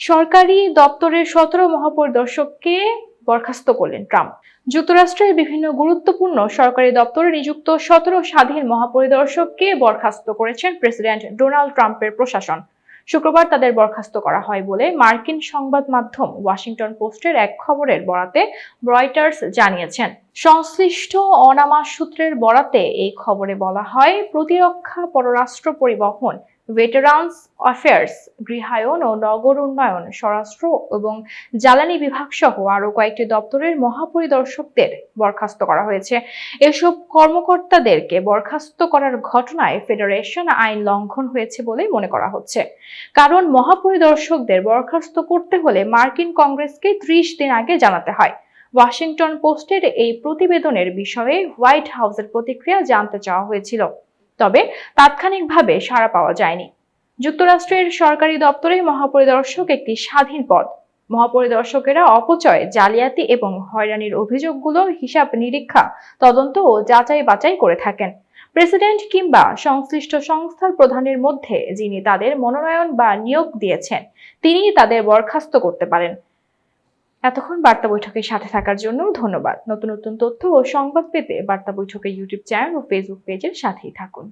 সরকারি দপ্তরের 17 মহাপরিদর্শককে বরখাস্ত করলেন ট্রাম্প। যুক্তরাষ্ট্রের বিভিন্ন গুরুত্বপূর্ণ সরকারি দপ্তরে নিযুক্ত 17 স্বাধীন মহাপরিদর্শককে বরখাস্ত করেছেন প্রেসিডেন্ট ডোনাল্ড ট্রাম্পের প্রশাসন। শুক্রবার তাদের বরখাস্ত করা হয় বলে মার্কিন সংবাদ মাধ্যম ওয়াশিংটন পোস্টের এক খবরের বরাতে রয়টার্স জানিয়েছেন। সংশ্লিষ্ট অনামা সূত্রের বরাতে এই খবরে বলা হয়, প্রতিরক্ষা, পররাষ্ট্র, পরিবহন, ভেটেরানস অ্যাফেয়ার্স, গৃহায়ন ও নগর উন্নয়ন, স্বরাষ্ট্র এবং জ্বালানি বিভাগ সহ আরো কয়েকটি দপ্তরের মহাপরিদর্শকদের বরখাস্ত করা হয়েছে। এসব কর্মকর্তাদেরকে বরখাস্ত করার ঘটনায় ফেডারেশন আইন লঙ্ঘন হয়েছে বলে মনে করা হচ্ছে। কারণ মহাপরিদর্শকদের বরখাস্ত করতে হলে মার্কিন কংগ্রেসকে 30 দিন আগে জানাতে হয়। ওয়াশিংটন পোস্টের এই প্রতিবেদনের বিষয়ে হোয়াইট হাউসের প্রতিক্রিয়া জানতে চাওয়া হয়েছিল, তবে তাৎক্ষণিকভাবে সাড়া পাওয়া যায়নি। যুক্তরাষ্ট্রের সরকারি দপ্তরে মহাপরিদর্শক একটি স্বাধীন পদ। মহাপরিদর্শকেরা অপচয়, জালিয়াতি এবং হয়রানির অভিযোগগুলো হিসাব নিরীক্ষা, তদন্ত ও যাচাই বাছাই করে থাকেন। প্রেসিডেন্ট কিংবা সংশ্লিষ্ট সংস্থার প্রধানের মধ্যে যিনি তাদের মনোনয়ন বা নিয়োগ দিয়েছেন, তিনিই তাদের বরখাস্ত করতে পারেন। এতক্ষণ বার্তা বৈঠকের সাথে থাকার জন্য ধন্যবাদ। নতুন নতুন তথ্য ও সংবাদ পেতে বার্তা বৈঠকের ইউটিউব চ্যানেল ও ফেসবুক পেজের সাথেই থাকুন।